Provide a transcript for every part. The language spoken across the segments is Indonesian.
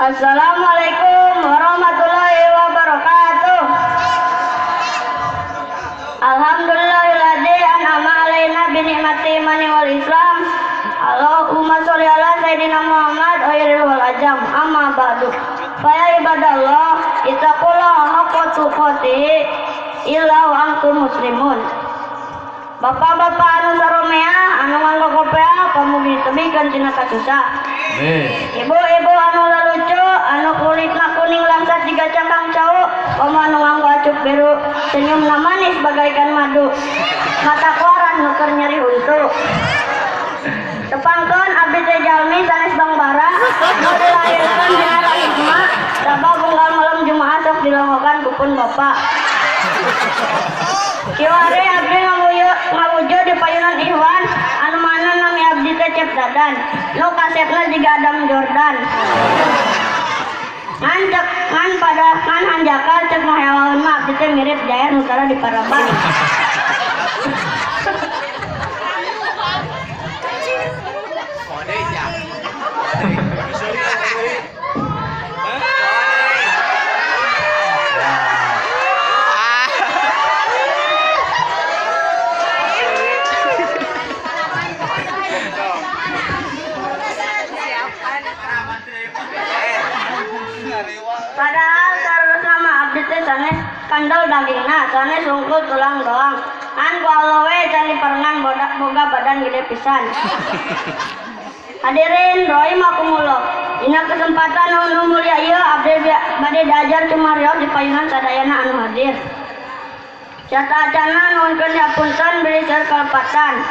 Assalamualaikum warahmatullahi wabarakatuh. Alhamdulillahilladzi an'ama alaina bi ni'mati imani wal islam. Allahumma sholli ala sayyidina Muhammad khairil wal ajam. Amma ba'du. Fa ya ibadallah, ittaqullaha haqqa tuqatih illa wa antum muslimun. Bapak-bapak anu saromea anu nganggo kopea pamugi tebikeun tina kasusah. Ibu-ibu anu lalucu anu kulitna kuning langsat jiga cangkang cau, anu nganggo acup biru senyumna manis bagaikan madu. Mata koran nuker nyeri huntu. Tepangkeun abdi teh jalmi sanes bangbara nu dilahirkeun dina hikmah sabab unggal malam Jumaah sok dilongokan kupun bapak. Kiwari abdi ngawujud di payunan Ikhwan anu mana nami abdi teh Cep Dadan nu kasepna jiga Adam Jordan. Ngan hanjakal cek mahewaun mah abdi teh mirip Jaya Nusara di Paraban. Padahal terus nama abdi teh sanes kandel dagingna, sanes sungkul tulang doang. An ku Allah we can diperengan boga badan gede pisan. Hadirin rahimakumullah. Dina kesempatan anu mulia ieu abdi bade diajar cumarios di payunan sadayana anu hadir. Cata-acana nuhunkeun hapunten beri seueur kalepatan.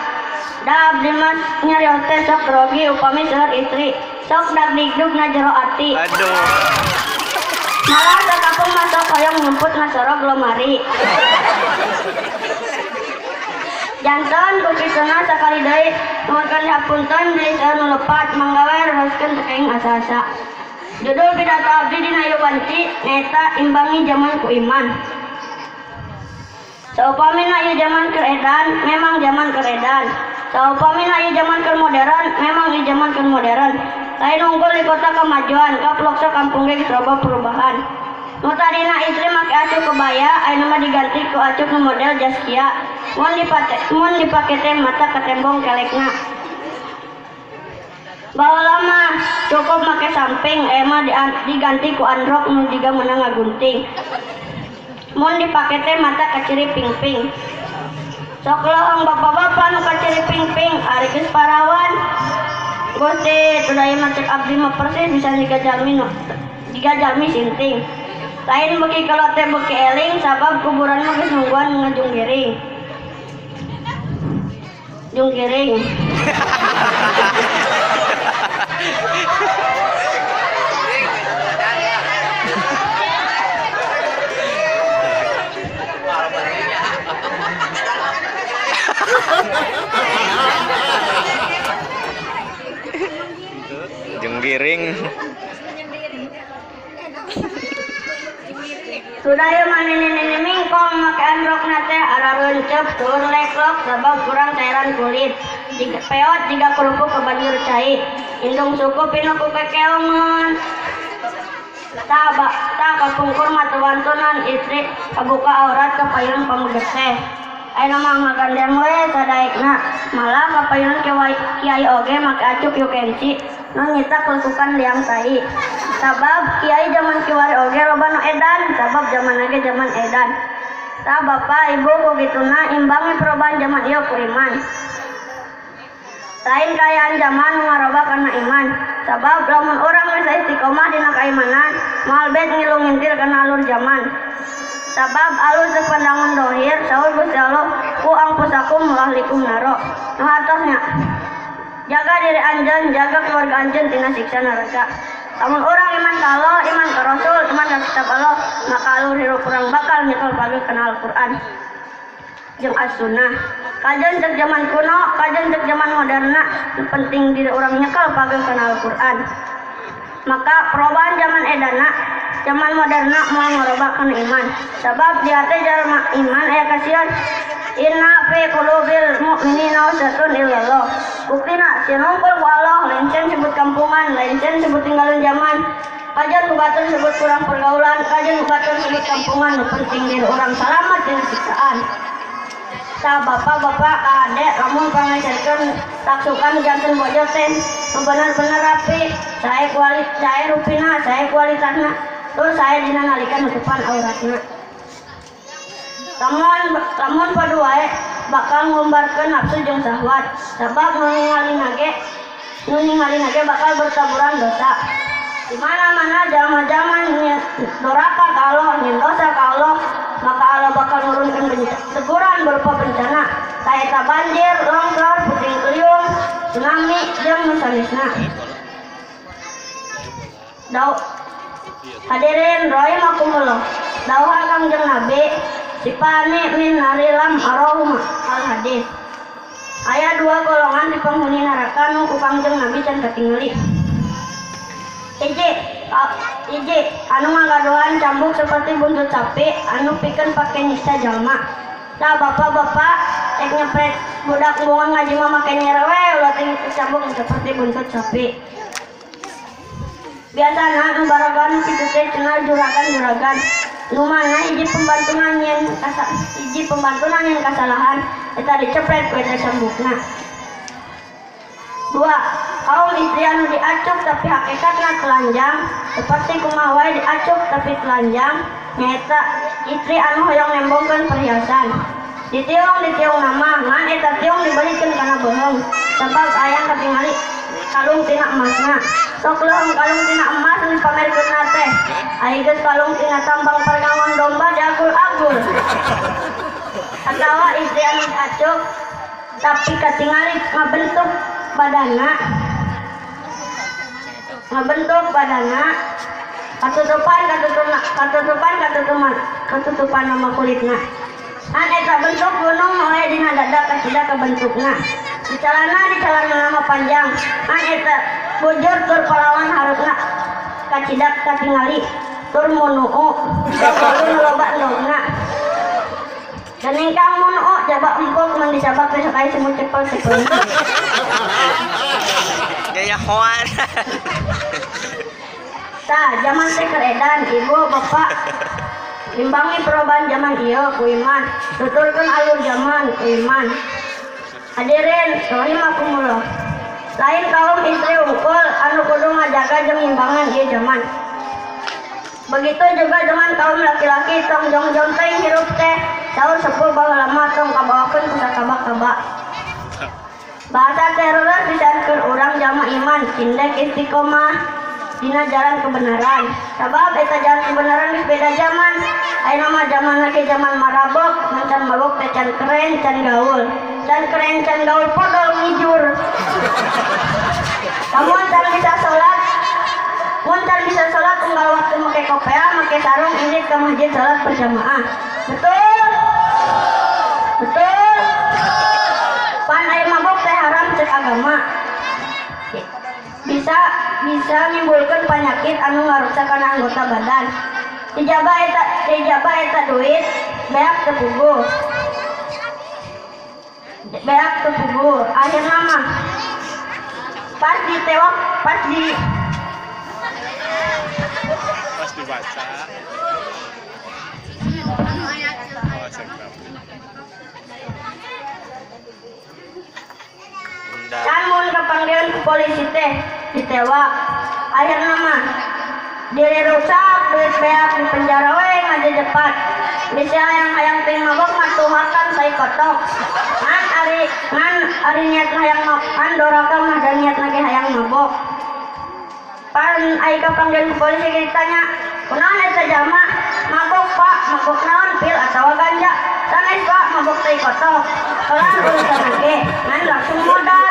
Da abdi mah nyarios teh sok grogi upami seueur istri. Sok dagdigdug na jero ati. Aduh. Malah sakapung masuk hoyong ngumput ngasorog lomari. Janten kukisuna sakali deui nuhunkeun hapunten deui seueur nu lepat manggawe reroskeun teu asa-asa. Judul pidato abdi dina ieu wanci nyaeta imbangi zaman ku iman. Saupamina ieu zaman keur edan, memang zaman keur edan. Saupamina ieu zaman keur modern, memang ieu zaman keur modern. Lain unggul di kota kemajuan, kaplokso kampung ge loba perubahan. Nu tadina istri make acup kebaya, ayeuna mah diganti ku acup nu model Zaskia. Mun dipake teh mata ketembong kelekna. Baheula mah cukup make samping, mah diganti ku androk nu jiga meunang ngagunting. Mun dipake teh mata kaciri ping-ping. Sok lohong bapak-bapak nu kaciri ping-ping, ari geus parawan. Gusti tudaya mah cek abdi mah persis bisa jiga jalmi sinting. Lain beuki kalau teh beuki eling sabab kuburan mah geus nungguan ngajunggiring. Junggiring. Junggiring. Sudaya manene mingkong make androkna teh arareun cep tur leklok sabab kurang cairan kulit. Jiga peot jiga kerupuk ke banjur cai. Indung suku pinu ku kekeongeun. Tak kapungkur matuwantunan istri kabuka aurat ke payun pamuges teh. Ayeuna mah ngagandeng we sadaekna. Malah ka payun kiai oge make acup yukenci. Nu nyita kelekukan liang tai. Sabab kiai zaman kiwari oge loba nu edan, sabab zaman lagi zaman edan. Tah bapak ibu ku kituna imbangi perubahan zaman ieu ku iman. Lain kayaan zaman nu ngaroba kana iman. Sabab lamun urang geus istiqomah dina kaimanan, moal bet ngilu ngintil kana alur zaman. Sabab alus sepandangan dohir, saur Gusti Allah ku angpusakum lahlikum naro. Nu hartosnya jaga diri anjeun, jaga keluarga anjeun tina siksa neraka. Lamun urang iman ka Allah, iman ka Rasul, iman ka kitab Allah, maka alur hirup urang bakal nyekel pagi kana Al-Qur'an jeung As-Sunnah. Kajen cek zaman kuno, kajen cek zaman moderna, penting diri urang nyekel pagi kana Al-Qur'an. Maka perubahan zaman edana, zaman moderna mau ngerubah kana iman. Sabab dia teh jalma iman aya kasihan. Inna fi qulubil mu'minina usatun illallah. Buktina sinungkul ku Allah lancen sebut kampungan, lancen sebut tinggalan zaman. Kajian ku batur sebut kurang pergaulan, kajian ku batur sebut kampungan, nu penting diri orang selamat dina siksaan. Sa bapak-bapak adek lamun pangajarkeun taksukan janten bojo teh nu bener-bener rapi, sae rupina, sae kualitasna, tur sae dina nalika nutupan auratna. Lamun padu wae bakal ngumbarkeun nafsu jeung syahwat, sabab nu ningali nage bakal bertaburan dosa. Di mana-mana jalma-jalma doraka ka Allah, nyen dosa ka Allah, maka Allah bakal nurunkeun teguran berupa bencana, saeta banjir, longsor, puting beliung, tsunami, jeung nu sanesna. Hadirin rahimakumullah, dawuh Kangjeng Nabi, sipani min narilam arahuma al hadis. Aya dua golongan di penghuni neraka nu ku Kangjeng Nabi can katingali. Hiji anu ngagadoan cambuk seperti buntut sapi anu pikeun pake nyiksa jalma. Nah bapak-bapak cek nyepret budak buang ngaji mah make nyerewe ulah teh cambuk seperti buntut sapi. Biasana nu baragan kitu teh cenah juragan-juragan. Nu mana hiji pembantunan yang kasalahan eta dicepret ku eta cambukna. Dua, kaum istri anu diacup tapi hakikatna telanjang, seperti kumaha wae diacup tapi telanjang, nyaeta istri anu hoyong nembongkeun perhiasan. Ditiung nama, ngan eta tiung dibalikeun kana beheung, sabab aya katingali kalung tina emasna. Sok leuweung kalung tina emas nu dipamerkeunna teh, aya geus kalung tina tambang pergawan domba diagul-agul. Atawa istri anu diacup tapi katingali ngabentuk badana katutupan nama kulitna an eta bentuk gunung moe dina dada kacida ka bentukna di calana nama panjang an eta bujur tur palawan harusna kacida katingali tur munuu kalu loba endogna dan ingkang munuu jaba empuk mun disabak teh sakai semut cepel-cepel. Gaya hoan. Tah, zaman teh keredan ibu bapak imbangi perubahan zaman ieu ku iman, tuturkeun alur zaman ku iman. Hadirin rahimakumullah. Lain kaum istri unggul anu kudu ngajaga jeung imbangan ieu zaman. Begitu juga dengan kaum laki-laki tong jong-jong teh hirup teh saur sepuh baheula tong kabawakeun ku sakaba-kaba. Bahasa teroris disarankeun urang jalma iman cindek istiqomah dina jalan kebenaran. Sabab eta jalan kebenaran geus beda zaman. Ayeuna mah zaman lagi zaman marabok, mancan mabok teh can keren can gaul. Can keren can gaul podol ngijur. Lamun can bisa salat unggal waktu make kopea, make sarung ini ke masjid salat berjamaah. Betul. Pan aya mabok teh haram cek agama. Bisa menimbulkan penyakit anu ngaruksakeun anggota badan. Dijaba eta duit beak teu puguh. Akhirna mah pas dibaca. Can mun kapanggilan ku polisi teh ditewak. Akhirna mah diri rusak, duit beak di penjara we ngajejepat. Bisa hayang teh mabok mah tuhakan sai kotok. Ngan ari niat hayang makan doraka mah dan niat lagi hayang mabok. Pan ai kapanggilan ku polisi ditanya, "Kunaon eta jalma? Mabok Pak, mabok naon pil atawa ganja?" "Sanes Pak, mabok teh kotok." "Kelar urusan lagi." Ngan langsung modal.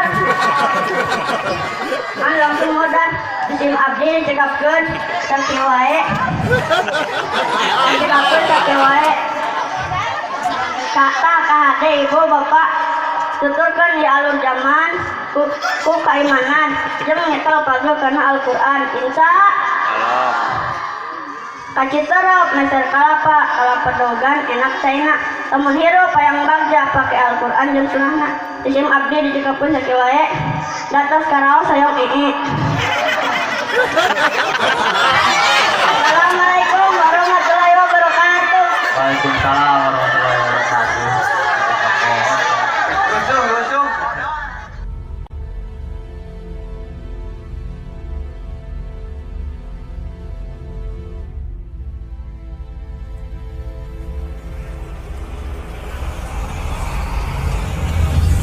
Isim abdi dicekapkeun sakieu wae. Kata kahade ibu bapak tuturkeun di alur zaman ku kaimanan jeung nyekel pagel kana Al-Qur'an. Insya Allah. Kacitorop meser kalapa dogan enak caina. Lamun hirup hayang bagja pake Al-Qur'an jeung sunnahna. Isim abdi dijikeupkeun sakieu wae. Datos karaos hoyong ee.